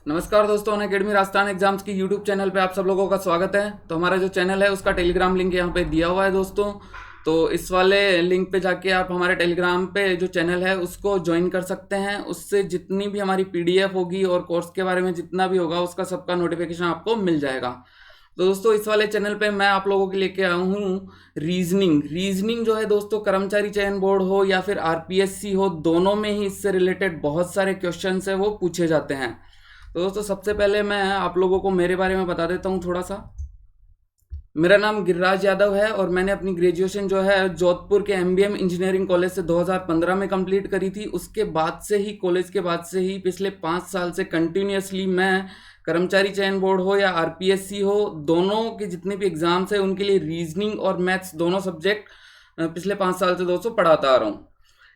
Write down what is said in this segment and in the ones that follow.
नमस्कार दोस्तों, Unacademy Rajasthan exams की यूट्यूब चैनल पे आप सब लोगों का स्वागत है। तो हमारा जो चैनल है उसका टेलीग्राम लिंक यहाँ पे दिया हुआ है दोस्तों। तो इस वाले लिंक पे जाके आप हमारे टेलीग्राम पे जो चैनल है उसको ज्वाइन कर सकते हैं। उससे जितनी भी हमारी पीडीएफ होगी और कोर्स के बारे में जितना भी होगा उसका सबका नोटिफिकेशन आपको मिल जाएगा। तो दोस्तों इस वाले चैनल पे मैं आप लोगों के लेके आया हूँ रीजनिंग जो है दोस्तों, कर्मचारी चयन बोर्ड हो या फिर आरपीएससी हो, दोनों में ही इससे रिलेटेड बहुत सारे क्वेश्चन है वो पूछे जाते हैं। तो दोस्तों सबसे पहले मैं आप लोगों को मेरे बारे में बता देता हूँ थोड़ा सा। मेरा नाम गिरिराज यादव है और मैंने अपनी ग्रेजुएशन जो है जोधपुर के एमबीएम इंजीनियरिंग कॉलेज से 2015 में कंप्लीट करी थी। उसके बाद से ही कॉलेज के बाद से ही पिछले 5 साल से कंटिन्यूअसली मैं कर्मचारी चयन बोर्ड हो या आरपीएससी हो, दोनों के जितने भी एग्जाम्स हैं उनके लिए रीजनिंग और मैथ्स दोनों सब्जेक्ट पिछले 5 साल से दोस्तों पढ़ाता आ रहा हूँ।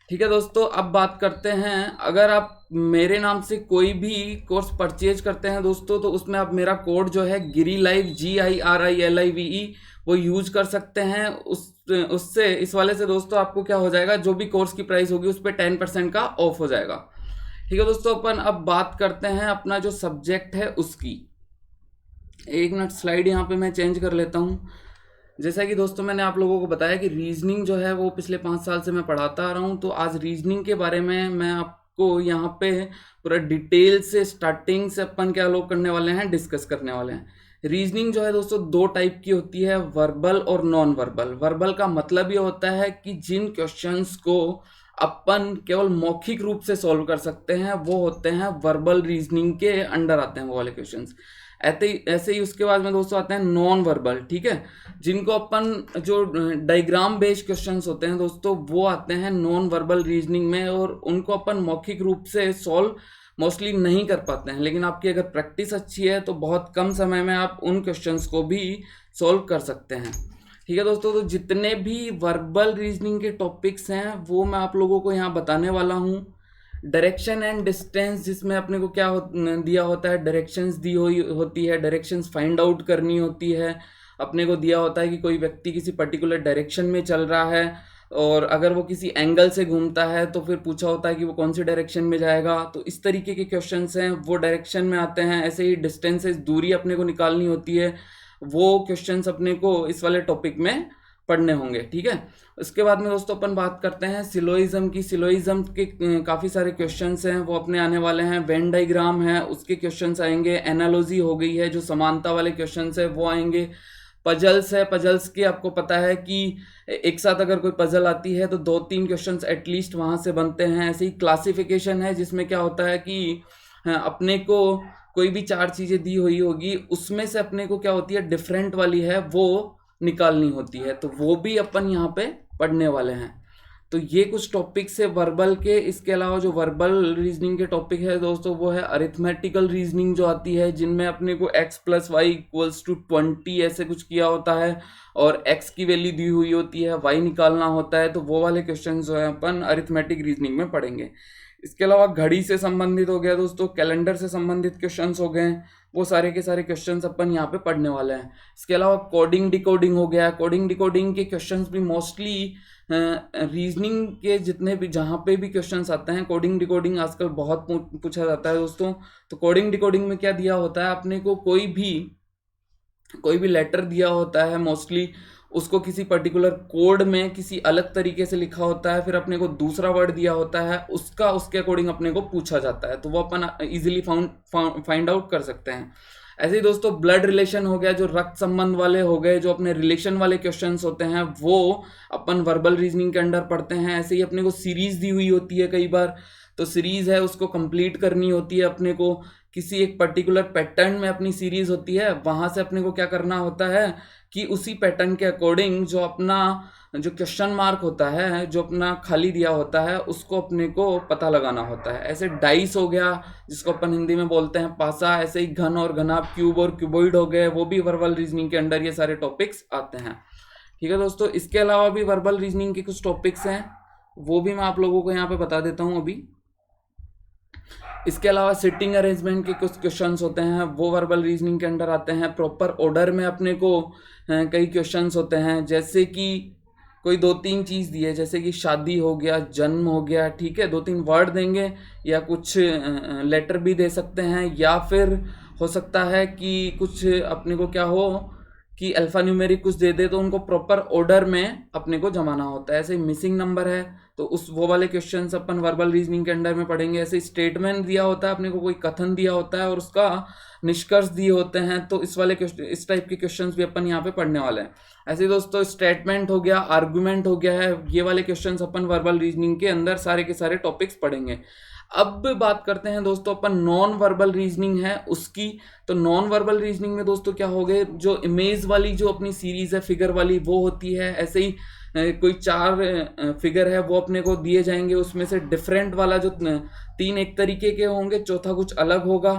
ठीक है दोस्तों, अब बात करते हैं, अगर आप मेरे नाम से कोई भी कोर्स परचेज करते हैं दोस्तों तो उसमें आप मेरा कोड जो है गिरी लाइव GIRILIVE वो यूज कर सकते हैं। उससे इस वाले से दोस्तों आपको क्या हो जाएगा, जो भी कोर्स की प्राइस होगी उस पर 10% का ऑफ हो जाएगा। ठीक है दोस्तों, अपन अब बात करते हैं अपना जो सब्जेक्ट है उसकी। एक मिनट, स्लाइड यहाँ पे मैं चेंज कर लेता हूँ। जैसा कि दोस्तों मैंने आप लोगों को बताया कि रीजनिंग जो है वो पिछले 5 साल से मैं पढ़ाता आ रहा हूँ। तो आज रीजनिंग के बारे में मैं आपको यहाँ पे पूरा डिटेल से स्टार्टिंग से अपन क्या लोग करने वाले हैं, डिस्कस करने वाले हैं। रीजनिंग जो है दोस्तों 2 टाइप की होती है, वर्बल और नॉन वर्बल। वर्बल का मतलब ये होता है कि जिन क्वेश्चंस को अपन केवल मौखिक रूप से सॉल्व कर सकते हैं वो होते हैं वर्बल रीजनिंग के अंडर आते हैं वो वाले क्वेश्चंस। ऐसे ही उसके बाद में दोस्तों आते हैं नॉन वर्बल। ठीक है, जिनको अपन जो डायग्राम बेस्ड क्वेश्चंस होते हैं दोस्तों वो आते हैं नॉन वर्बल रीजनिंग में, और उनको अपन मौखिक रूप से सॉल्व मोस्टली नहीं कर पाते हैं। लेकिन आपकी अगर प्रैक्टिस अच्छी है तो बहुत कम समय में आप उन क्वेश्चंस को भी सॉल्व कर सकते हैं। ठीक है दोस्तों, तो जितने भी वर्बल रीजनिंग के टॉपिक्स हैं वो मैं आप लोगों को यहाँ बताने वाला हूँ। डायरेक्शन एंड डिस्टेंस, जिसमें अपने को क्या दिया होता है, डायरेक्शंस दी हुई होती है, डायरेक्शंस फाइंड आउट करनी होती है। अपने को दिया होता है कि कोई व्यक्ति किसी पर्टिकुलर डायरेक्शन में चल रहा है और अगर वो किसी एंगल से घूमता है तो फिर पूछा होता है कि वो कौन सी डायरेक्शन में जाएगा। तो इस तरीके के क्वेश्चंस हैं वो डायरेक्शन में आते हैं। ऐसे ही डिस्टेंसेस, दूरी अपने को निकालनी होती है, वो क्वेश्चंस अपने को इस वाले टॉपिक में पढ़ने होंगे। ठीक है, उसके बाद में दोस्तों अपन बात करते हैं सिलोइज्म की। सिलोइज्म के काफ़ी सारे क्वेश्चंस हैं वो अपने आने वाले हैं। वेन डायग्राम है उसके क्वेश्चंस आएंगे। एनालॉजी हो गई है, जो समानता वाले क्वेश्चंस है वो आएंगे। पजल्स है, पजल्स के आपको पता है कि एक साथ अगर कोई पजल आती है तो 2-3 क्वेश्चंस एटलीस्ट वहाँ से बनते हैं। ऐसे ही क्लासिफिकेशन है, जिसमें क्या होता है कि अपने को कोई भी 4 चीज़ें दी हुई होगी, उसमें से अपने को क्या होती है, डिफरेंट वाली है वो निकालनी होती है, तो वो भी अपन यहाँ पे पढ़ने वाले हैं। तो ये कुछ टॉपिक्स है वर्बल के। इसके अलावा जो वर्बल रीजनिंग के टॉपिक है दोस्तों वो है अरिथमेटिकल रीजनिंग जो आती है, जिनमें अपने को x + y = 20 ऐसे कुछ किया होता है और x की वैल्यू दी हुई होती है, y निकालना होता है। तो वो वाले क्वेश्चन जो है अपन अरिथमेटिक रीजनिंग में पढ़ेंगे। इसके अलावा घड़ी से संबंधित हो गया दोस्तों, कैलेंडर से संबंधित क्वेश्चंस हो गए, वो सारे के सारे क्वेश्चंस अपन यहाँ पे पढ़ने वाले हैं। इसके अलावा कोडिंग डिकोडिंग हो गया। कोडिंग डिकोडिंग के क्वेश्चंस भी मोस्टली रीजनिंग के जितने भी जहाँ पे भी क्वेश्चंस आते हैं, कोडिंग डिकोडिंग आजकल बहुत पूछा जाता है दोस्तों। तो कोडिंग डिकोडिंग में क्या दिया होता है, अपने को कोई भी लेटर दिया होता है, मोस्टली उसको किसी पर्टिकुलर कोड में किसी अलग तरीके से लिखा होता है, फिर अपने को दूसरा वर्ड दिया होता है, उसका उसके अकॉर्डिंग अपने को पूछा जाता है, तो वो अपन इजीली फाइंड आउट कर सकते हैं। ऐसे ही दोस्तों ब्लड रिलेशन हो गया, जो रक्त संबंध वाले हो गए, जो अपने रिलेशन वाले क्वेश्चंस होते हैं वो अपन वर्बल रीजनिंग के अंडर पढ़ते हैं। ऐसे ही अपने को सीरीज दी हुई होती है कई बार, तो सीरीज है उसको कंप्लीट करनी होती है अपने को। किसी एक पर्टिकुलर पैटर्न में अपनी सीरीज होती है, वहां से अपने को क्या करना होता है कि उसी पैटर्न के अकॉर्डिंग जो अपना जो क्वेश्चन मार्क होता है, जो अपना खाली दिया होता है, उसको अपने को पता लगाना होता है। ऐसे डाइस हो गया, जिसको अपन हिंदी में बोलते हैं पासा। ऐसे ही घन और घना, क्यूब और क्यूबॉइड हो गए, वो भी वर्बल रीजनिंग के अंडर ये सारे टॉपिक्स आते हैं। ठीक है दोस्तों, इसके अलावा भी वर्बल रीजनिंग के कुछ टॉपिक्स हैं, वो भी मैं आप लोगों को यहाँ पे बता देता हूँ अभी। इसके अलावा सिटिंग अरेंजमेंट के कुछ क्वेश्चंस होते हैं, वो वर्बल रीजनिंग के अंडर आते हैं। प्रॉपर ऑर्डर में अपने को कई क्वेश्चंस होते हैं, जैसे कि कोई 2-3 चीज़ दी है, जैसे कि शादी हो गया, जन्म हो गया, ठीक है, 2-3 वर्ड देंगे या कुछ लेटर भी दे सकते हैं, या फिर हो सकता है कि कुछ अपने को क्या हो कि अल्फा न्यूमेरिक कुछ दे दे, तो उनको प्रॉपर ऑर्डर में अपने को जमाना होता है। ऐसे मिसिंग नंबर है तो उस वो वाले क्वेश्चंस अपन वर्बल रीजनिंग के अंडर में पढ़ेंगे। ऐसे स्टेटमेंट दिया होता है अपने को, कोई कथन दिया होता है और उसका निष्कर्ष दिए होते हैं, तो इस वाले क्वेश्चन, इस टाइप के क्वेश्चंस भी अपन यहाँ पे पढ़ने वाले हैं। ऐसे ही दोस्तों स्टेटमेंट हो गया, आर्गुमेंट हो गया है, ये वाले क्वेश्चंस अपन वर्बल रीजनिंग के अंदर सारे के सारे टॉपिक्स पढ़ेंगे। अब बात करते हैं दोस्तों अपन नॉन वर्बल रीजनिंग है उसकी। तो नॉन वर्बल रीजनिंग में दोस्तों क्या हो गए, जो इमेज वाली जो अपनी सीरीज है फिगर वाली वो होती है। ऐसे ही कोई 4 फिगर है वो अपने को दिए जाएंगे, उसमें से डिफरेंट वाला जो 3 एक तरीके के होंगे, चौथा कुछ अलग होगा,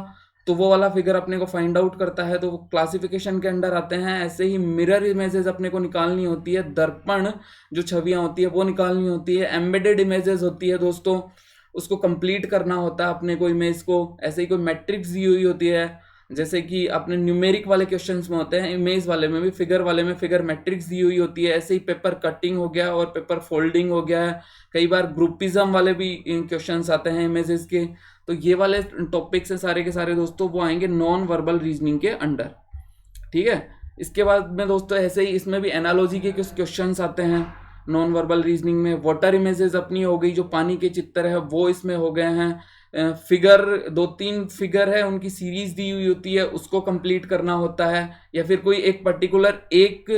तो वो वाला फिगर अपने को फाइंड आउट करता है, तो वो क्लासिफिकेशन के अंडर आते हैं। ऐसे ही मिरर इमेजेस अपने को निकालनी होती है, दर्पण जो छवियां होती है वो निकालनी होती है। एम्बेडेड इमेजेस होती है दोस्तों, उसको कंप्लीट करना होता है अपने को इमेज को। ऐसे ही कोई मैट्रिक्स दी हुई होती है, जैसे कि अपने न्यूमेरिक वाले क्वेश्चंस में होते हैं, इमेज वाले में भी, फिगर वाले में फिगर मैट्रिक्स दी हुई होती है। ऐसे ही पेपर कटिंग हो गया और पेपर फोल्डिंग हो गया है। कई बार ग्रुपिज्म वाले भी क्वेश्चंस आते हैं इमेजेस के। तो ये वाले टॉपिक्स है सारे के सारे दोस्तों, वो आएंगे नॉन वर्बल रीजनिंग के अंडर, ठीक है। इसके बाद में दोस्तों ऐसे ही इसमें भी एनालॉजी के कुछ क्वेश्चंस आते हैं नॉन वर्बल रीजनिंग में। वाटर इमेजेस अपनी हो गई, जो पानी के चित्र है वो इसमें हो गए हैं। फिगर 2-3 फिगर है, उनकी सीरीज दी हुई होती है, उसको कंप्लीट करना होता है। या फिर कोई एक पर्टिकुलर एक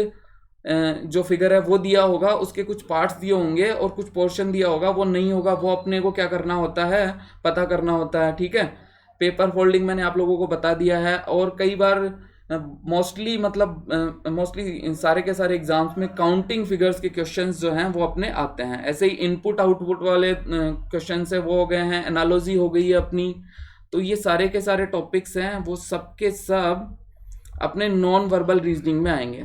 जो फिगर है वो दिया होगा, उसके कुछ पार्ट्स दिए होंगे और कुछ पोर्शन दिया होगा, वो नहीं होगा, वो अपने को क्या करना होता है, पता करना होता है, ठीक है। पेपर फोल्डिंग मैंने आप लोगों को बता दिया है। और कई बार मोस्टली मोस्टली सारे के सारे एग्जाम्स में काउंटिंग फिगर्स के क्वेश्चंस जो हैं वो अपने आते हैं। ऐसे ही इनपुट आउटपुट वाले क्वेश्चंस है वो हो गए हैं, एनालॉजी हो गई है अपनी। तो ये सारे के सारे टॉपिक्स हैं, वो सब के सब अपने नॉन वर्बल रीजनिंग में आएंगे।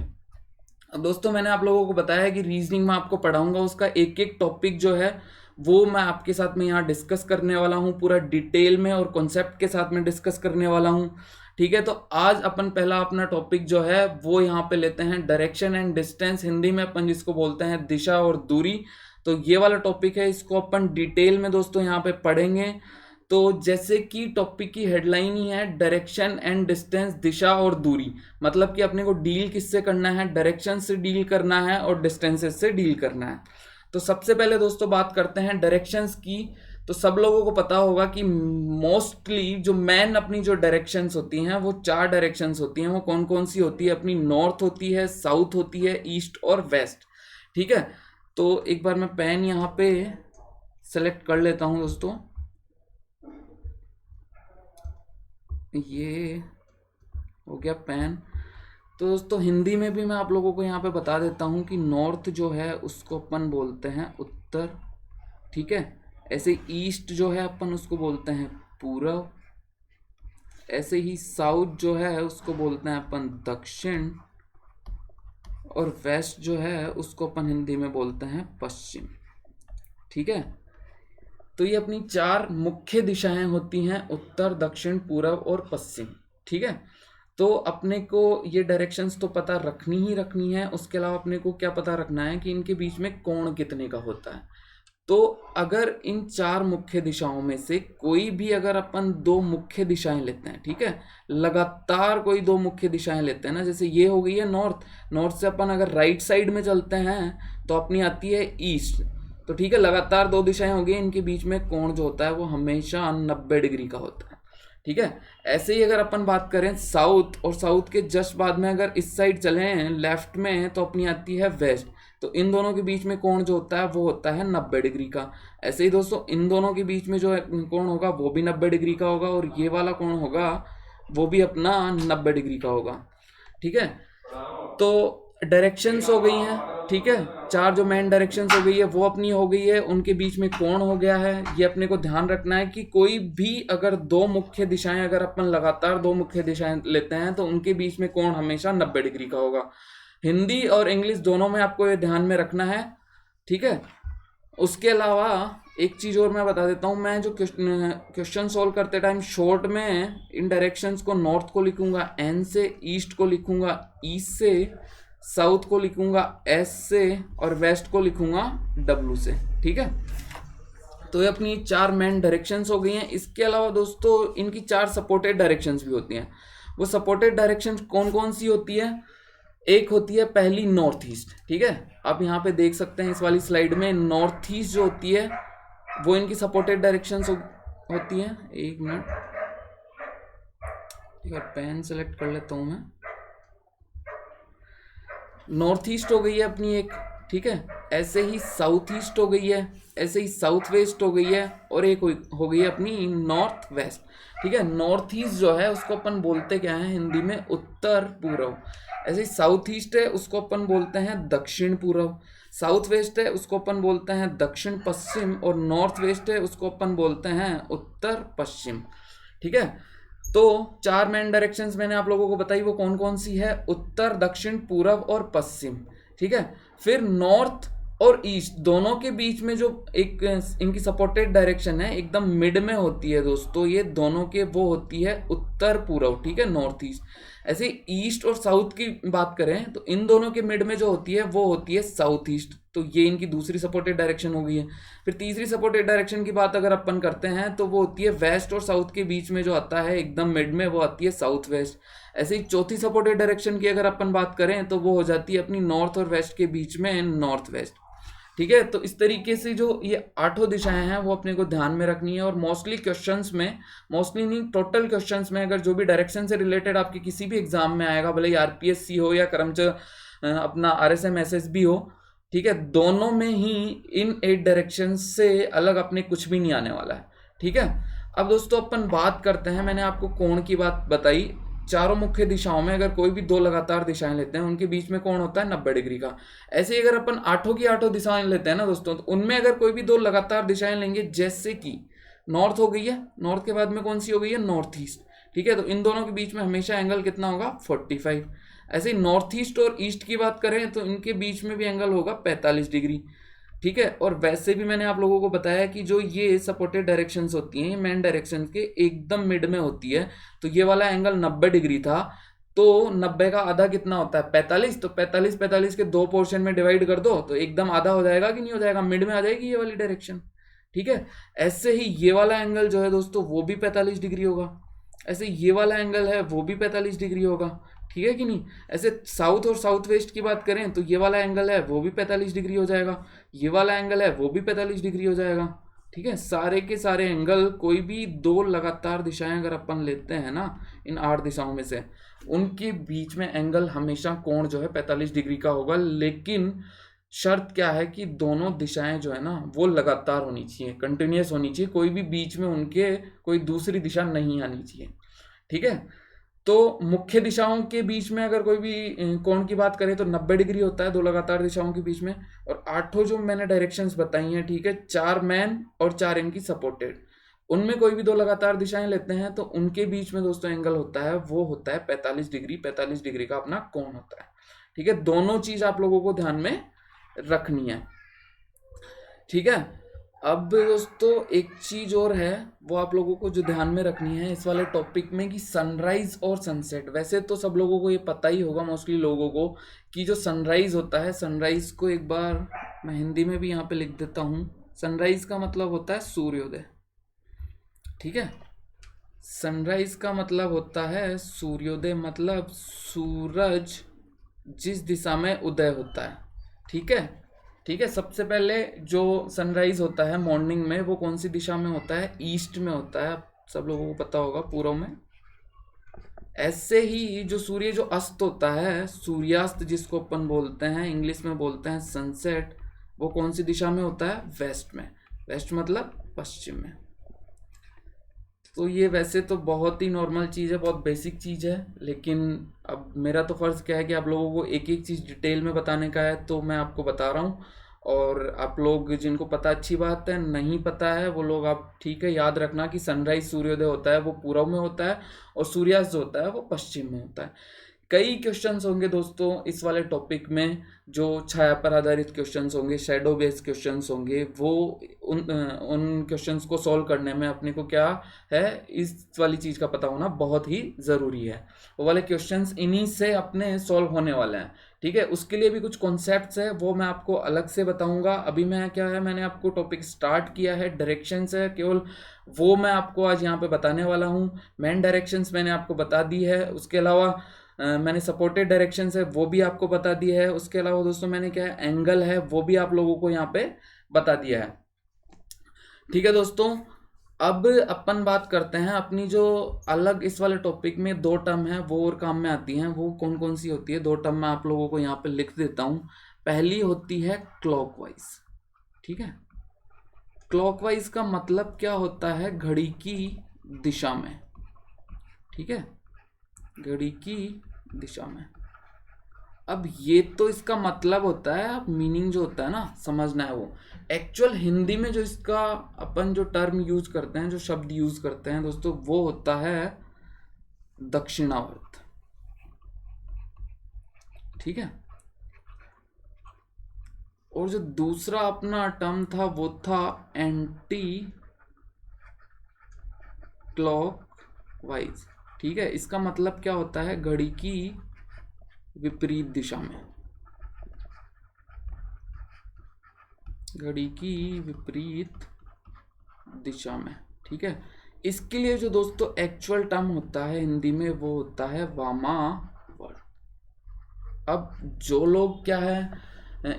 अब दोस्तों मैंने आप लोगों को बताया कि रीजनिंग में आपको पढ़ाऊंगा, उसका एक एक टॉपिक जो है वो मैं आपके साथ में यहाँ डिस्कस करने वाला हूँ, पूरा डिटेल में और कॉन्सेप्ट के साथ में डिस्कस करने वाला हूँ, ठीक है। तो आज अपन पहला अपना टॉपिक जो है वो यहाँ पे लेते हैं डायरेक्शन एंड डिस्टेंस, हिंदी में अपन जिसको बोलते हैं दिशा और दूरी। तो ये वाला टॉपिक है, इसको अपन डिटेल में दोस्तों यहाँ पे पढ़ेंगे। तो जैसे कि टॉपिक की हेडलाइन ही है डायरेक्शन एंड डिस्टेंस, दिशा और दूरी, मतलब कि अपने को डील किससे करना है, डायरेक्शन से डील करना है और डिस्टेंसेस से डील करना है। तो सबसे पहले दोस्तों बात करते हैं डायरेक्शंस की। तो सब लोगों को पता होगा कि मोस्टली जो मेन अपनी जो डायरेक्शंस होती हैं वो 4 डायरेक्शंस होती हैं। वो कौन कौन सी होती है, अपनी नॉर्थ होती है, साउथ होती है, ईस्ट और वेस्ट, ठीक है। तो एक बार मैं पेन यहाँ पे सेलेक्ट कर लेता हूँ दोस्तों, ये हो गया पेन। तो दोस्तों हिंदी में भी मैं आप लोगों को यहाँ पे बता देता हूँ कि नॉर्थ जो है उसको अपन बोलते हैं उत्तर, ठीक है। ऐसे ईस्ट जो है अपन उसको बोलते हैं पूरब, ऐसे ही साउथ जो है उसको बोलते हैं अपन दक्षिण, और वेस्ट जो है उसको अपन हिंदी में बोलते हैं पश्चिम, ठीक है। तो ये अपनी 4 मुख्य दिशाएं होती हैं, उत्तर, दक्षिण, पूरब और पश्चिम, ठीक है। तो अपने को ये डायरेक्शंस तो पता रखनी ही रखनी है। उसके अलावा अपने को क्या पता रखना है कि इनके बीच में कोण कितने का होता है। तो अगर इन 4 मुख्य दिशाओं में से कोई भी, अगर अपन 2 मुख्य दिशाएं लेते हैं, ठीक है, लगातार कोई 2 मुख्य दिशाएं लेते हैं ना, जैसे ये हो गई है नॉर्थ, नॉर्थ से अपन अगर राइट साइड में चलते हैं तो अपनी आती है ईस्ट, तो ठीक है, लगातार 2 दिशाएं हो गई, इनके बीच में कोण जो होता है वो हमेशा 90 डिग्री का होता है, ठीक है। ऐसे ही अगर अपन बात करें साउथ, और साउथ के जस्ट बाद में अगर इस साइड चलें लेफ्ट में तो अपनी आती है वेस्ट, तो इन दोनों के बीच में कोण जो होता है वो होता है 90 डिग्री का। ऐसे ही दोस्तों इन दोनों के बीच में जो कोण होगा वो भी 90 डिग्री का होगा, और ये वाला कोण होगा वो भी अपना 90 डिग्री का होगा, ठीक है। तो डायरेक्शंस हो गई हैं, ठीक है, 4 जो मेन डायरेक्शंस हो गई है वो अपनी हो गई है, उनके बीच में कोण हो गया है। ये अपने को ध्यान रखना है कि कोई भी अगर 2 मुख्य दिशाएं, अगर अपन लगातार 2 मुख्य दिशाएं लेते हैं तो उनके बीच में कोण हमेशा 90 डिग्री का होगा। हिंदी और इंग्लिश दोनों में आपको ये ध्यान में रखना है, ठीक है। उसके अलावा एक चीज़ और मैं बता देता हूँ, मैं जो क्वेश्चन सॉल्व करते टाइम शॉर्ट में इन डायरेक्शंस को नॉर्थ को लिखूंगा एन से, ईस्ट को लिखूंगा ईस्ट से, साउथ को लिखूंगा एस से और वेस्ट को लिखूंगा डब्ल्यू से। ठीक है, तो ये अपनी 4 मेन डायरेक्शंस हो गई हैं। इसके अलावा दोस्तों इनकी 4 सपोर्टेड डायरेक्शंस भी होती हैं। वो सपोर्टेड डायरेक्शंस कौन कौन सी होती है? एक होती है पहली नॉर्थ ईस्ट। ठीक है, आप यहाँ पे देख सकते हैं इस वाली स्लाइड में नॉर्थ ईस्ट जो होती है वो इनकी सपोर्टेड डायरेक्शंस होती है। एक मिनट, एक बार पेन सेलेक्ट कर लेता हूँ मैं। नॉर्थ ईस्ट हो गई है अपनी एक, ठीक है, ऐसे ही साउथ ईस्ट हो गई है, ऐसे ही साउथ वेस्ट हो गई है, और एक हो गई है अपनी नॉर्थ वेस्ट। ठीक है, नॉर्थ ईस्ट जो है उसको अपन बोलते क्या है हिंदी में? उत्तर पूर्व। ऐसे ही साउथ ईस्ट है उसको अपन बोलते हैं दक्षिण पूर्व। साउथ वेस्ट है उसको अपन बोलते हैं दक्षिण पश्चिम, और नॉर्थ वेस्ट है उसको अपन बोलते हैं उत्तर पश्चिम। ठीक है, तो 4 मेन डायरेक्शंस मैंने आप लोगों को बताई, वो कौन कौन सी है? उत्तर, दक्षिण, पूर्व और पश्चिम। ठीक है, फिर नॉर्थ और ईस्ट दोनों के बीच में जो एक इनकी सपोर्टेड डायरेक्शन है एकदम मिड में होती है दोस्तों, ये दोनों के वो होती है उत्तर पूर्व। ठीक है, नॉर्थ ईस्ट। ऐसे ईस्ट और साउथ की बात करें तो इन दोनों के मिड में जो होती है वो होती है साउथ ईस्ट। तो ये इनकी दूसरी सपोर्टेड डायरेक्शन हो गई है। फिर तीसरी सपोर्टेड डायरेक्शन की बात अगर अपन करते हैं तो वो होती है वेस्ट और साउथ के बीच में जो आता है एकदम मिड में, वो आती है साउथ वेस्ट। ऐसे ही चौथी सपोर्टेड डायरेक्शन की अगर अपन बात करें तो वो हो जाती है अपनी नॉर्थ और वेस्ट के बीच में नॉर्थ वेस्ट। ठीक है, तो इस तरीके से जो ये 8 दिशाएं हैं वो अपने को ध्यान में रखनी है। और मोस्टली क्वेश्चंस में, मोस्टली नहीं टोटल क्वेश्चंस में, अगर जो भी डायरेक्शन से रिलेटेड आपके किसी भी एग्जाम में आएगा, भले ही आरपीएससी हो या कर्मचारी अपना आरएसएम एसएसबी हो, ठीक है, दोनों में ही इन 8 डायरेक्शन से अलग अपने कुछ भी नहीं आने वाला है। ठीक है, अब दोस्तों अपन बात करते हैं, मैंने आपको कोण की बात बताई। चारों मुख्य दिशाओं में अगर कोई भी 2 लगातार दिशाएं लेते हैं उनके बीच में कोण होता है 90 डिग्री का। ऐसे ही अगर अपन 8 की 8 दिशाएं लेते हैं ना दोस्तों, तो उनमें अगर कोई भी 2 लगातार दिशाएं लेंगे, जैसे कि नॉर्थ हो गई है, नॉर्थ के बाद में कौन सी हो गई है? North east. ठीक है, तो इन दोनों के बीच में हमेशा एंगल कितना होगा? 45। ऐसे ही नॉर्थ ईस्ट और ईस्ट की बात करें तो इनके बीच में भी एंगल होगा 45 डिग्री। ठीक है, और वैसे भी मैंने आप लोगों को बताया कि जो ये सपोर्टेड डायरेक्शंस होती हैं मेन डायरेक्शन के एकदम मिड में होती है। तो ये वाला एंगल 90 डिग्री था, तो 90 का आधा कितना होता है? 45। तो 45 के 2 पोर्शन में डिवाइड कर दो तो एकदम आधा हो जाएगा कि नहीं हो जाएगा? मिड में आ जाएगी ये वाली डायरेक्शन। ठीक है, ऐसे ही ये वाला एंगल जो है दोस्तों वो भी 45 डिग्री होगा। ऐसे ये वाला एंगल है वो भी 45 डिग्री होगा। ठीक है कि नहीं? ऐसे साउथ और साउथ वेस्ट की बात करें तो ये वाला एंगल है वो भी 45 डिग्री हो जाएगा, ये वाला एंगल है वो भी 45 डिग्री हो जाएगा। ठीक है, सारे के सारे एंगल, कोई भी 2 लगातार दिशाएं अगर अपन लेते हैं ना इन 8 दिशाओं में से, उनके बीच में एंगल हमेशा कोण जो है 45 डिग्री का होगा। लेकिन शर्त क्या है कि दोनों दिशाएं जो है ना वो लगातार होनी चाहिए, कंटिन्यूस होनी चाहिए, कोई भी बीच में उनके कोई दूसरी दिशा नहीं आनी चाहिए। ठीक है, तो मुख्य दिशाओं के बीच में अगर कोई भी कोण की बात करें तो 90 डिग्री होता है 2 लगातार दिशाओं के बीच में। और 8 जो मैंने डायरेक्शंस बताई हैं, ठीक है, 4 मैन और 4 इनकी सपोर्टेड, उनमें कोई भी 2 लगातार दिशाएं लेते हैं तो उनके बीच में दोस्तों एंगल होता है वो होता है 45 डिग्री। 45 डिग्री का अपना कोण होता है। ठीक है, दोनों चीज आप लोगों को ध्यान में रखनी है। ठीक है, अब दोस्तों एक चीज और है वो आप लोगों को जो ध्यान में रखनी है इस वाले टॉपिक में, कि सनराइज और सनसेट। वैसे तो सब लोगों को ये पता ही होगा मोस्टली लोगों को कि जो सनराइज होता है, सनराइज को एक बार मैं हिंदी में भी यहाँ पे लिख देता हूँ। सनराइज का मतलब होता है सूर्योदय। ठीक है, सनराइज का मतलब होता है सूर्योदय, मतलब सूरज जिस दिशा में उदय होता है। ठीक है, ठीक है, सबसे पहले जो सनराइज होता है मॉर्निंग में वो कौन सी दिशा में होता है? ईस्ट में होता है, सब लोगों को पता होगा, पूर्व में। ऐसे ही जो सूर्य जो अस्त होता है, सूर्यास्त जिसको अपन बोलते हैं, इंग्लिश में बोलते हैं सनसेट, वो कौन सी दिशा में होता है? वेस्ट में। वेस्ट मतलब पश्चिम में। तो ये वैसे तो बहुत ही नॉर्मल चीज़ है, बहुत बेसिक चीज़ है, लेकिन अब मेरा तो फ़र्ज़ क्या है कि आप लोगों को एक एक चीज़ डिटेल में बताने का है, तो मैं आपको बता रहा हूँ। और आप लोग जिनको पता अच्छी बात है, नहीं पता है वो लोग आप ठीक है याद रखना कि सनराइज सूर्योदय होता है वो पूर्व में होता है और सूर्यास्त जो होता है वो पश्चिम में होता है। कई क्वेश्चंस होंगे दोस्तों इस वाले टॉपिक में, जो छाया पर आधारित क्वेश्चंस होंगे, शैडो बेस्ड क्वेश्चंस होंगे, वो उन क्वेश्चंस को सॉल्व करने में अपने को क्या है, इस वाली चीज़ का पता होना बहुत ही ज़रूरी है। वो वाले क्वेश्चंस इन्हीं से अपने सॉल्व होने वाले हैं, ठीक है। उसके लिए भी कुछ कॉन्सेप्ट्स है, वो मैं आपको अलग से बताऊंगा। अभी मैं क्या है, मैंने आपको टॉपिक स्टार्ट किया है, डायरेक्शंस है केवल, वो मैं आपको आज यहाँ पे बताने वाला हूँ। मेन डायरेक्शंस मैंने आपको बता दी है, उसके अलावा मैंने सपोर्टेड डायरेक्शंस है वो भी आपको बता दिया है। उसके अलावा दोस्तों मैंने क्या है, एंगल है वो भी आप लोगों को यहाँ पे बता दिया है, ठीक है दोस्तों। अब अपन बात करते हैं अपनी जो अलग इस वाले टॉपिक में दो टर्म है वो और काम में आती हैं, वो कौन कौन सी होती है। दो टर्म मैं आप लोगों को यहाँ पे लिख देता हूँ। पहली होती है क्लॉकवाइज, ठीक है। क्लॉकवाइज का मतलब क्या होता है, घड़ी की दिशा में, ठीक है, घड़ी की दिशा में। अब ये तो इसका मतलब होता है, अब मीनिंग जो होता है ना समझना है, वो एक्चुअल हिंदी में जो इसका अपन जो टर्म यूज करते हैं, जो शब्द यूज करते हैं दोस्तों, वो होता है दक्षिणावर्त, ठीक है। और जो दूसरा अपना टर्म था वो था एंटी क्लॉकवाइज, ठीक है। इसका मतलब क्या होता है, घड़ी की विपरीत दिशा में, घड़ी की विपरीत दिशा में, ठीक है। इसके लिए जो दोस्तों एक्चुअल टर्म होता है हिंदी में वो होता है वामावर्त। अब जो लोग क्या है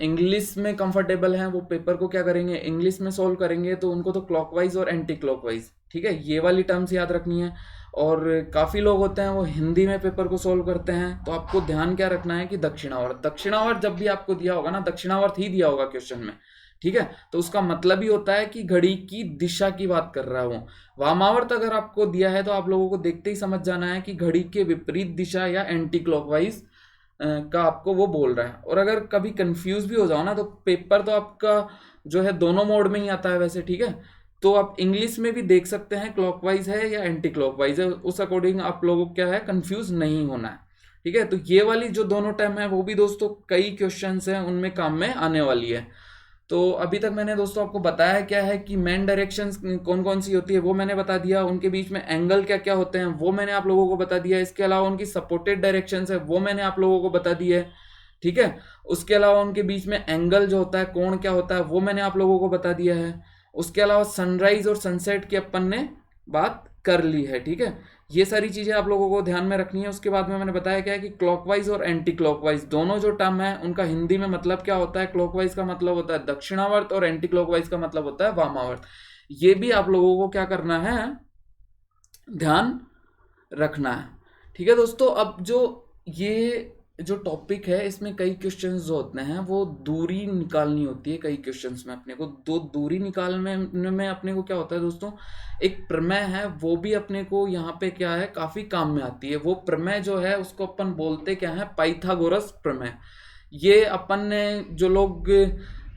इंग्लिश में कंफर्टेबल हैं, वो पेपर को क्या करेंगे, इंग्लिश में सॉल्व करेंगे, तो उनको तो क्लॉकवाइज और एंटी क्लॉकवाइज, ठीक है, ये वाली टर्म्स याद रखनी है। और काफ़ी लोग होते हैं वो हिंदी में पेपर को सॉल्व करते हैं, तो आपको ध्यान क्या रखना है कि दक्षिणावर्त, दक्षिणावर्त जब भी आपको दिया होगा ना, दक्षिणावर्त ही दिया होगा क्वेश्चन में, ठीक है, तो उसका मतलब ही होता है कि घड़ी की दिशा की बात कर रहा हूँ। वामावर्त अगर आपको दिया है तो आप लोगों को देखते ही समझ जाना है कि घड़ी के विपरीत दिशा या एंटी क्लॉकवाइज का आपको वो बोल रहा है। और अगर कभी कंफ्यूज भी हो जाओ ना, तो पेपर तो आपका जो है दोनों मोड में ही आता है वैसे, ठीक है, तो आप इंग्लिश में भी देख सकते हैं क्लॉकवाइज है या एंटी क्लॉकवाइज है, उस अकॉर्डिंग आप लोगों को क्या है कंफ्यूज नहीं होना है, ठीक है। तो ये वाली जो दोनों टर्म है वो भी दोस्तों कई क्वेश्चंस हैं उनमें काम में आने वाली है। तो अभी तक मैंने दोस्तों आपको बताया क्या है कि मेन डायरेक्शंस कौन कौन सी होती है वो मैंने बता दिया, उनके बीच में एंगल क्या क्या होते हैं वो मैंने आप लोगों को बता दिया। इसके अलावा उनकी सपोर्टेड डायरेक्शंस है वो मैंने आप लोगों को बता दी है, ठीक है। उसके अलावा उनके बीच में एंगल जो होता है, कोण क्या होता है, वो मैंने आप लोगों को बता दिया है। उसके अलावा सनराइज और सनसेट की अपन ने बात कर ली है, ठीक है। ये सारी चीजें आप लोगों को ध्यान में रखनी है। उसके बाद में मैंने बताया क्या है कि क्लॉकवाइज और एंटी क्लॉकवाइज दोनों जो टर्म है उनका हिंदी में मतलब क्या होता है। क्लॉकवाइज का मतलब होता है दक्षिणावर्त और एंटी क्लॉकवाइज का मतलब होता है वामावर्त। ये भी आप लोगों को क्या करना है, ध्यान रखना है, ठीक है दोस्तों। अब जो ये जो टॉपिक है इसमें कई क्वेश्चंस जो होते हैं वो दूरी निकालनी होती है। कई क्वेश्चंस में अपने को दो दूरी निकालने में अपने को क्या होता है दोस्तों, एक प्रमेय है वो भी अपने को यहाँ पे क्या है काफी काम में आती है। वो प्रमेय जो है उसको अपन बोलते क्या है, पाइथागोरस प्रमेय। ये अपन ने जो लोग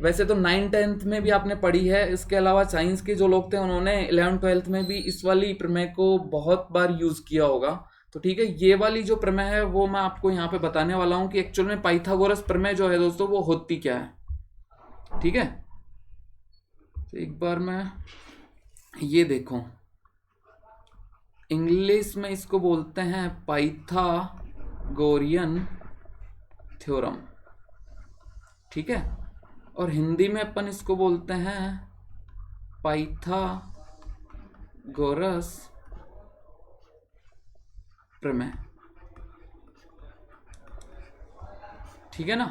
वैसे तो 9th-10th में भी आपने पढ़ी है, इसके अलावा साइंस के जो लोग थे उन्होंने 11th-12th में भी इस वाली प्रमेय को बहुत बार यूज किया होगा। तो ठीक है, ये वाली जो प्रमेय है वो मैं आपको यहाँ पे बताने वाला हूँ कि एक्चुअल में पाइथागोरस प्रमेय जो है दोस्तों वो होती क्या है, ठीक है। तो एक बार मैं ये देखो, इंग्लिश में इसको बोलते हैं पाइथागोरियन थ्योरम, ठीक है, और हिंदी में अपन इसको बोलते हैं पाइथागोरस प्रमेय, ठीक है ना।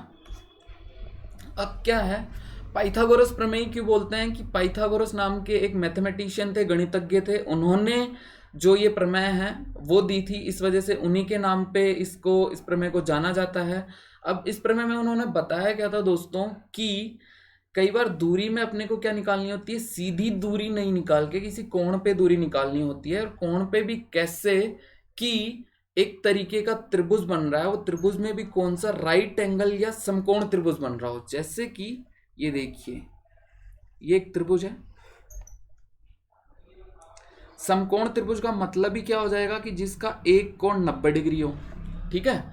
अब क्या है, पाइथागोरस प्रमेय क्यों बोलते हैं कि पाइथागोरस नाम के एक मैथमेटिशियन थे, गणितज्ञ थे, उन्होंने जो ये प्रमेय है वो दी थी, इस वजह से उन्हीं के नाम पे इस प्रमेय को जाना जाता है। अब इस प्रमेय में उन्होंने बताया क्या था दोस्तों कि कई बार दूरी में अपने को क्या निकालनी होती है, सीधी दूरी नहीं निकाल के किसी कोण पे दूरी निकालनी होती है। और कोण पे भी कैसे कि एक तरीके का त्रिभुज बन रहा है, वो त्रिभुज में भी कौन सा राइट एंगल या समकोण त्रिभुज बन रहा हो। जैसे कि ये देखिए, ये एक त्रिभुज है, समकोण त्रिभुज का मतलब ही क्या हो जाएगा कि जिसका एक कोण 90 डिग्री हो, ठीक है।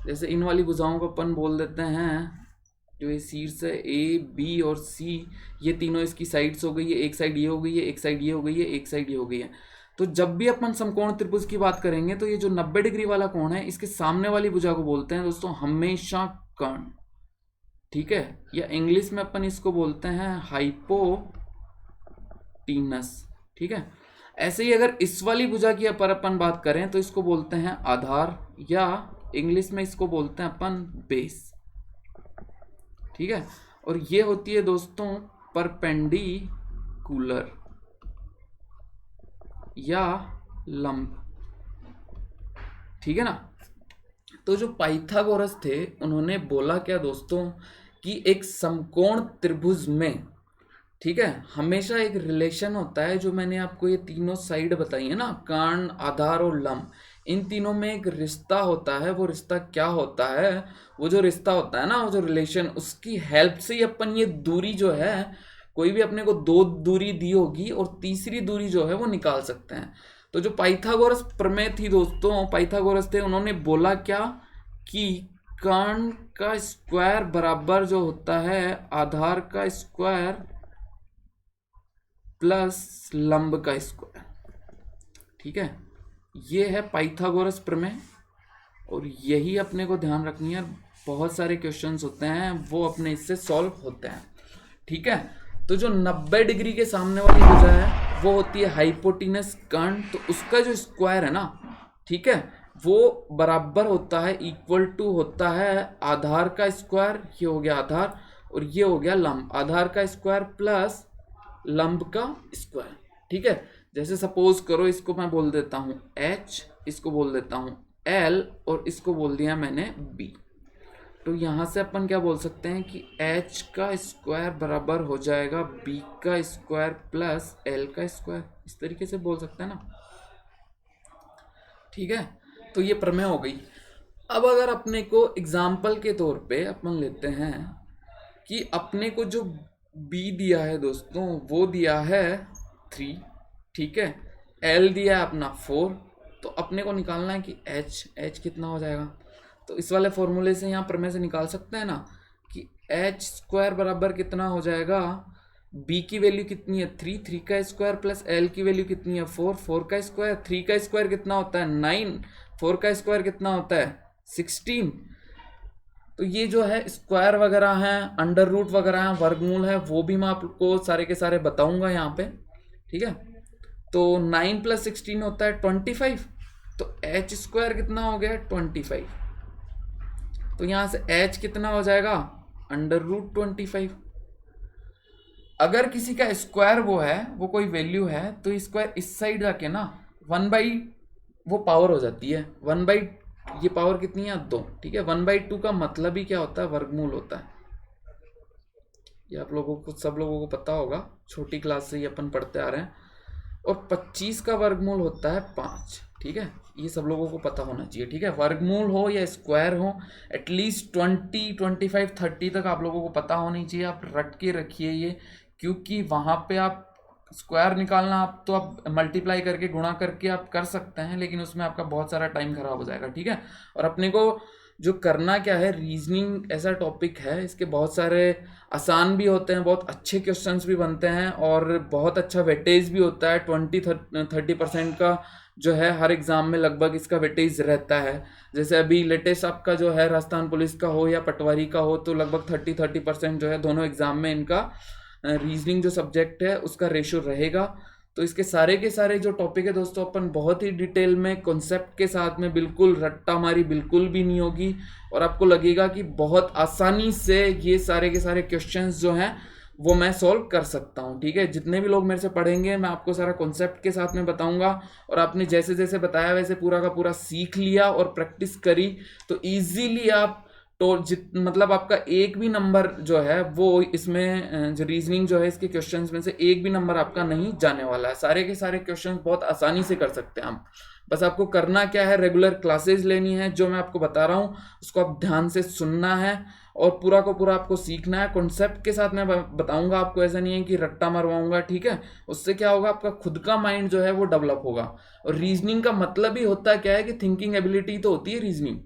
जैसे इन वाली भुजाओं को अपन बोल देते हैं, जो ये शीर्ष है ए बी और सी, ये तीनों इसकी साइड्स हो गई है। एक साइड ये हो गई है, एक साइड ये हो गई है, एक साइड ये हो गई है। तो जब भी अपन समकोण त्रिभुज की बात करेंगे तो ये जो 90 डिग्री वाला कोण है, इसके सामने वाली भुजा को बोलते हैं दोस्तों हमेशा कर्ण, ठीक है। या इंग्लिश में अपन इसको बोलते हैं हाइपोटीनस, ठीक है। ऐसे ही अगर इस वाली भुजा की पर अपन बात करें तो इसको बोलते हैं आधार, या इंग्लिश में इसको बोलते हैं अपन बेस, ठीक है। और ये होती है दोस्तों परपेंडिकुलर या लंब, ठीक है ना। तो जो पाइथागोरस थे उन्होंने बोला क्या दोस्तों कि एक समकोण त्रिभुज में, ठीक है, हमेशा एक रिलेशन होता है। जो मैंने आपको ये तीनों साइड बताई है ना, कर्ण, आधार और लंब, इन तीनों में एक रिश्ता होता है। वो रिश्ता क्या होता है? वो जो रिश्ता होता है ना, वो जो रिलेशन, उसकी हेल्प से ही अपन ये दूरी जो है, कोई भी अपने को दो दूरी दी होगी और तीसरी दूरी जो है वो निकाल सकते हैं। तो जो पाइथागोरस प्रमेय थी दोस्तों, पाइथागोरस थे, उन्होंने बोला क्या कि कर्ण का स्क्वायर बराबर जो होता है आधार का स्क्वायर प्लस लंब का स्क्वायर, ठीक है। ये है पाइथागोरस प्रमेय और यही अपने को ध्यान रखनी है। बहुत सारे क्वेश्चंस होते हैं वो अपने इससे सॉल्व होते हैं, ठीक है। तो जो 90 डिग्री के सामने वाली भुजा है वो होती है हाइपोटिनस कर्ण। तो उसका जो स्क्वायर है ना, ठीक है, वो बराबर होता है, इक्वल टू होता है आधार का स्क्वायर, ये हो गया आधार, और ये हो गया लंब, आधार का स्क्वायर प्लस लंब का स्क्वायर, ठीक है। जैसे सपोज करो इसको मैं बोल देता हूँ h, इसको बोल देता हूँ l और इसको बोल दिया मैंने b। तो यहाँ से अपन क्या बोल सकते हैं कि h का स्क्वायर बराबर हो जाएगा b का स्क्वायर प्लस l का स्क्वायर, इस तरीके से बोल सकते हैं ना, ठीक है। तो ये प्रमेय हो गई। अब अगर अपने को एग्जाम्पल के तौर पे अपन लेते हैं कि अपने को जो b दिया है दोस्तों वो दिया है 3, ठीक है, l दिया है अपना 4, तो अपने को निकालना है कि h कितना हो जाएगा। तो इस वाले फॉर्मूले से यहाँ प्रमेय से निकाल सकते हैं ना कि h स्क्वायर बराबर कितना हो जाएगा, b की वैल्यू कितनी है 3 का स्क्वायर प्लस l की वैल्यू कितनी है 4 का स्क्वायर, 3 का स्क्वायर कितना होता है 9, 4 का स्क्वायर कितना होता है 16। तो ये जो है स्क्वायर वगैरह हैं, अंडर रूट वगैरह हैं, वर्गमूल है, वो भी मैं आपको सारे के सारे बताऊंगा यहाँ पे, ठीक है। तो 9 प्लस 16 होता है 25, तो h स्क्वायर कितना हो गया 25। तो यहाँ से h कितना हो जाएगा अंडर रूट 25। अगर किसी का स्क्वायर वो है, वो कोई वैल्यू है, तो स्क्वायर इस साइड जाके ना 1/, वो पावर हो जाती है 1/, ये पावर कितनी है 2, ठीक है। 1/2 का मतलब ही क्या होता है, वर्गमूल होता है। ये आप लोगों को, सब लोगों को पता होगा, छोटी क्लास से ही अपन पढ़ते आ रहे हैं। और 25 का वर्गमूल होता है 5, ठीक है, ये सब लोगों को पता होना चाहिए, ठीक है। वर्गमूल हो या स्क्वायर हो, एटलीस्ट 20, 25, 30 तक आप लोगों को पता होनी चाहिए। आप रट के रखिए ये, क्योंकि वहाँ पे आप स्क्वायर निकालना, आप तो आप मल्टीप्लाई करके गुणा करके आप कर सकते हैं, लेकिन उसमें आपका बहुत सारा टाइम खराब हो जाएगा, ठीक है। और अपने को जो करना क्या है, रीजनिंग ऐसा टॉपिक है, इसके बहुत सारे आसान भी होते हैं, बहुत अच्छे क्वेश्चंस भी बनते हैं और बहुत अच्छा वेटेज भी होता है। 20-30% का जो है हर एग्जाम में लगभग इसका वेटेज रहता है। जैसे अभी लेटेस्ट आपका जो है राजस्थान पुलिस का हो या पटवारी का हो, तो लगभग 30% जो है दोनों एग्जाम में इनका रीजनिंग जो सब्जेक्ट है उसका रेशो रहेगा। तो इसके सारे के सारे जो टॉपिक है दोस्तों, अपन बहुत ही डिटेल में कॉन्सेप्ट के साथ में, बिल्कुल रट्टा हमारी बिल्कुल भी नहीं होगी और आपको लगेगा कि बहुत आसानी से ये सारे के सारे क्वेश्चंस जो हैं वो मैं सॉल्व कर सकता हूँ, ठीक है। जितने भी लोग मेरे से पढ़ेंगे मैं आपको सारा कॉन्सेप्ट के साथ में बताऊंगा, और आपने जैसे जैसे बताया वैसे पूरा का पूरा सीख लिया और प्रैक्टिस करी तो ईजीली आप तो मतलब आपका एक भी नंबर जो है वो इसमें जो रीजनिंग जो है इसके क्वेश्चंस में से एक भी नंबर आपका नहीं जाने वाला है। सारे के सारे क्वेश्चंस बहुत आसानी से कर सकते हैं आप। बस आपको करना क्या है, रेगुलर क्लासेस लेनी है, जो मैं आपको बता रहा हूँ उसको आप ध्यान से सुनना है और पूरा को पूरा आपको सीखना है। कॉन्सेप्ट के साथ मैं बताऊंगा आपको, ऐसा नहीं है कि रट्टा मरवाऊंगा, ठीक है। उससे क्या होगा, आपका खुद का माइंड जो है वो डेवलप होगा। और रीजनिंग का मतलब ही होता क्या है कि थिंकिंग एबिलिटी तो होती है रीजनिंग,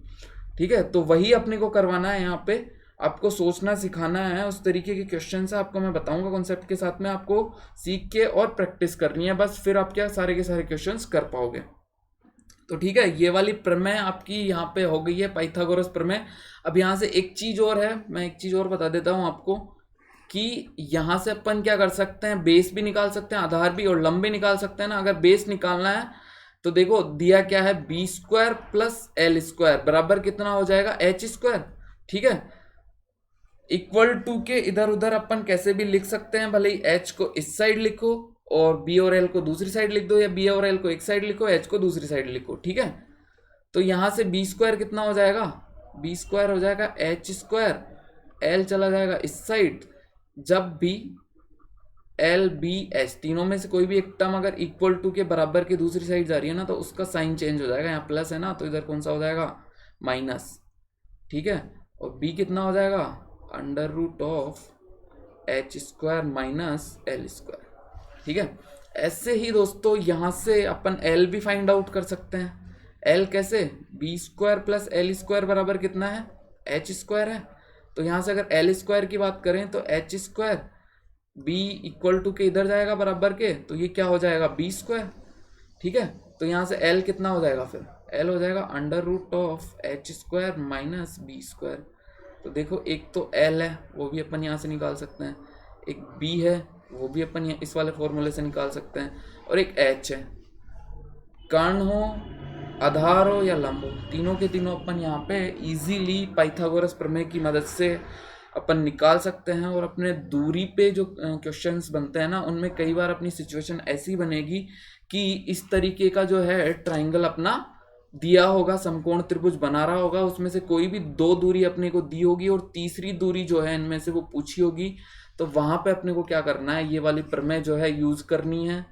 ठीक है, तो वही अपने को करवाना है यहाँ पे, आपको सोचना सिखाना है। उस तरीके के क्वेश्चन है आपको मैं बताऊंगा कॉन्सेप्ट के साथ में, आपको सीख के और प्रैक्टिस करनी है बस, फिर आप क्या सारे के सारे क्वेश्चंस कर पाओगे। तो ठीक है, ये वाली प्रमेय आपकी यहाँ पे हो गई है, पाइथागोरस प्रमेय। अब यहाँ से एक चीज और है, मैं एक चीज और बता देता हूँ आपको कि यहाँ से अपन क्या कर सकते हैं, बेस भी निकाल सकते हैं, आधार भी और लंब भी निकाल सकते हैं ना। अगर बेस निकालना है तो देखो दिया क्या है, B square plus L square बराबर कितना हो जाएगा, एच स्क्वायर। ठीक है, इक्वल टू के इधर उधर अपन कैसे भी लिख सकते हैं, भले ही एच को इस साइड लिखो और बी और एल को दूसरी साइड लिख दो, या बी और एल को एक साइड लिखो, एच को दूसरी साइड लिखो। ठीक है, तो यहां से बी स्क्वायर कितना हो जाएगा, बी स्क्वायर हो जाएगा एच स्क्वायर, एल चला जाएगा इस साइड। जब भी एल बी एच तीनों में से कोई भी एक टर्म अगर इक्वल टू के बराबर की दूसरी साइड जा रही है ना, तो उसका साइन चेंज हो जाएगा। यहाँ प्लस है ना, तो इधर कौन सा हो जाएगा, माइनस। ठीक है, और बी कितना हो जाएगा, under root of H square minus L square. ठीक है, ऐसे ही दोस्तों यहाँ से अपन एल भी फाइंड आउट कर सकते हैं। एल कैसे, B square plus L square बराबर कितना है, एच स्क्वायर है। तो यहाँ से अगर एल स्क्वायर की बात करें तो H square, B equal to के इधर जाएगा बराबर के, तो ये क्या हो जाएगा, बी स्क्वायर। ठीक है, तो यहाँ से एल कितना हो जाएगा, फिर एल हो जाएगा under root of H square minus B square. तो देखो एक तो एल है वो भी अपन यहाँ से निकाल सकते हैं, एक बी है वो भी अपन इस वाले फॉर्मूले से निकाल सकते हैं, और एक एच है। कर्ण हो, आधार हो या लंब हो, तीनों के तीनों अपन यहाँ पे इजीली पाइथागोरस प्रमेय की मदद से अपन निकाल सकते हैं। और अपने दूरी पे जो क्वेश्चंस बनते हैं ना, उनमें कई बार अपनी सिचुएशन ऐसी बनेगी कि इस तरीके का जो है ट्राइंगल अपना दिया होगा, समकोण त्रिभुज बना रहा होगा, उसमें से कोई भी दो दूरी अपने को दी होगी और तीसरी दूरी जो है इनमें से वो पूछी होगी। तो वहां पे अपने को क्या करना है, ये वाली प्रमेय जो है यूज करनी है।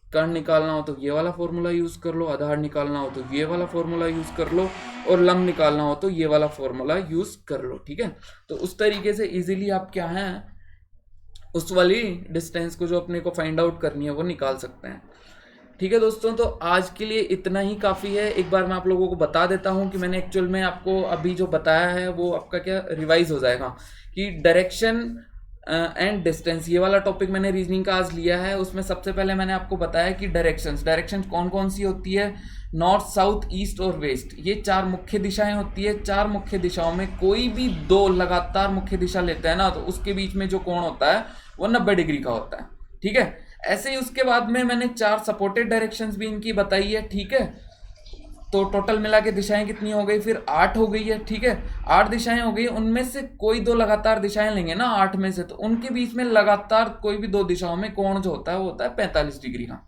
कर्ण निकालना हो तो ये वाला फॉर्मूला यूज कर लो, आधार निकालना हो तो ये वाला फॉर्मूला यूज कर लो, और लंब निकालना हो तो ये वाला फॉर्मूला यूज कर लो। ठीक है, तो उस तरीके से इजीली आप क्या है उस वाली डिस्टेंस को जो अपने को फाइंड आउट करनी है वो निकाल सकते हैं। ठीक है दोस्तों, तो आज के लिए इतना ही काफ़ी है। एक बार मैं आप लोगों को बता देता हूँ कि मैंने एक्चुअल में आपको अभी जो बताया है वो आपका क्या रिवाइज हो जाएगा, कि डायरेक्शन एंड डिस्टेंस, ये वाला टॉपिक मैंने रीजनिंग का आज लिया है। उसमें सबसे पहले मैंने आपको बताया कि डायरेक्शन कौन कौन सी होती है, नॉर्थ, साउथ, ईस्ट और वेस्ट, ये चार मुख्य दिशाएं होती है। चार मुख्य दिशाओं में कोई भी दो लगातार मुख्य दिशा लेते हैं ना, तो उसके बीच में जो कोण होता है वो 90 डिग्री का होता है। ठीक है, ऐसे ही उसके बाद में मैंने चार सपोर्टेड डायरेक्शंस भी इनकी बताई है। ठीक है, तो टोटल मिला के दिशाएं कितनी हो गई, फिर 8 हो गई है। ठीक है, 8 दिशाएं हो गई, उनमें से कोई दो लगातार दिशाएं लेंगे ना 8 में से, तो उनके बीच में लगातार कोई भी दो दिशाओं में कोण जो होता है वो होता है 45 डिग्री का।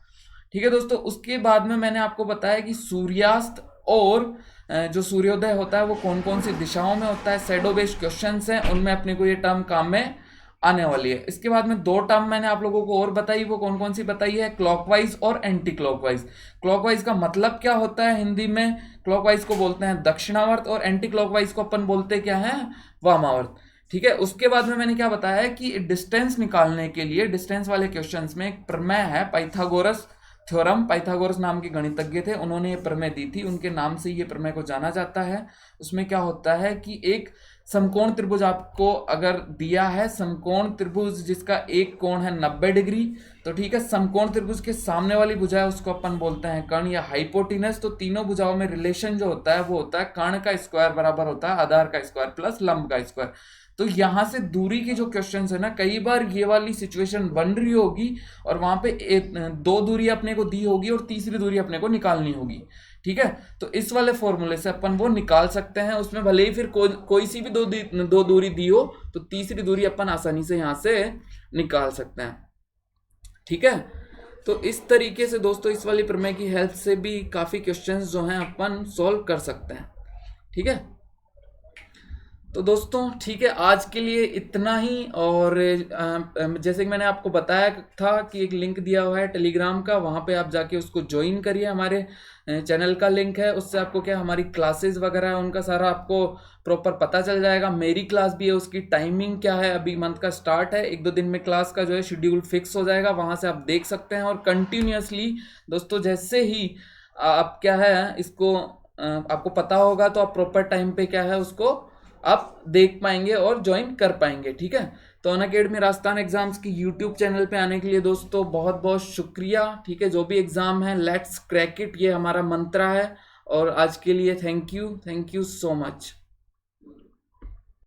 ठीक है दोस्तों, उसके बाद में मैंने आपको बताया कि सूर्यास्त और जो सूर्योदय होता है वो कौन कौन सी दिशाओं में होता है। शैडो बेस्ड क्वेश्चंस हैं, उनमें अपने को ये टर्म काम में आने वाली है। इसके बाद में दो टर्म मैंने आप लोगों को और बताई, वो कौन कौन सी बताई है, क्लॉकवाइज और एंटी क्लॉकवाइज। क्लॉकवाइज का मतलब क्या होता है हिंदी में, क्लॉकवाइज को बोलते हैं दक्षिणावर्त, और एंटी क्लॉकवाइज को अपन बोलते क्या है, वामावर्त। ठीक है, उसके बाद में मैंने क्या बताया कि डिस्टेंस निकालने के लिए, डिस्टेंस वाले क्वेश्चंस में एक प्रमेय है, पाइथागोरस थ्योरम। पाइथागोरस नाम के गणितज्ञ थे, उन्होंने ये प्रमेय दी थी, उनके नाम से ये प्रमेय को जाना जाता है। उसमें क्या होता है कि एक समकोण त्रिभुज आपको अगर दिया है, समकोण त्रिभुज जिसका एक कोण है 90 डिग्री, तो ठीक है, समकोण त्रिभुज के सामने वाली भुजा है उसको अपन बोलते हैं कर्ण या हाइपोटेनस। तो तीनों भुजाओं में रिलेशन जो होता है वो होता है कर्ण का स्क्वायर बराबर होता है आधार का स्क्वायर प्लस लंब का स्क्वायर। तो यहां से दूरी के जो क्वेश्चन है ना, कई बार ये वाली सिचुएशन बन रही होगी और वहां पे दो दूरी अपने को दी होगी और तीसरी दूरी अपने को निकालनी होगी। ठीक है, तो इस वाले फॉर्मूले से अपन वो निकाल सकते हैं। उसमें भले ही फिर कोई सी भी दो दूरी दी हो, तो तीसरी दूरी अपन आसानी से यहां से निकाल सकते हैं। ठीक है, तो इस तरीके से दोस्तों इस वाली प्रमेय की हेल्प से भी काफी क्वेश्चंस जो हैं अपन सॉल्व कर सकते हैं। ठीक है, तो दोस्तों ठीक है, आज के लिए इतना ही। और जैसे कि मैंने आपको बताया था कि एक लिंक दिया हुआ है टेलीग्राम का, वहाँ पे आप जाके उसको ज्वाइन करिए। हमारे चैनल का लिंक है, उससे आपको क्या हमारी क्लासेस वगैरह है उनका सारा आपको प्रॉपर पता चल जाएगा। मेरी क्लास भी है, उसकी टाइमिंग क्या है, अभी मंथ का स्टार्ट है, 1-2 दिन में क्लास का जो है शेड्यूल फिक्स हो जाएगा, वहाँ से आप देख सकते हैं। और कंटिन्यूसली दोस्तों जैसे ही आप क्या है इसको आपको पता होगा तो आप प्रॉपर टाइम पे क्या है उसको आप देख पाएंगे और ज्वाइन कर पाएंगे। ठीक है, तो अनअकैडमी राजस्थान एग्जाम्स की यूट्यूब चैनल पे आने के लिए दोस्तों बहुत बहुत शुक्रिया। ठीक है, जो भी एग्जाम है लेट्स क्रैक इट, ये हमारा मंत्रा है। और आज के लिए थैंक यू सो मच।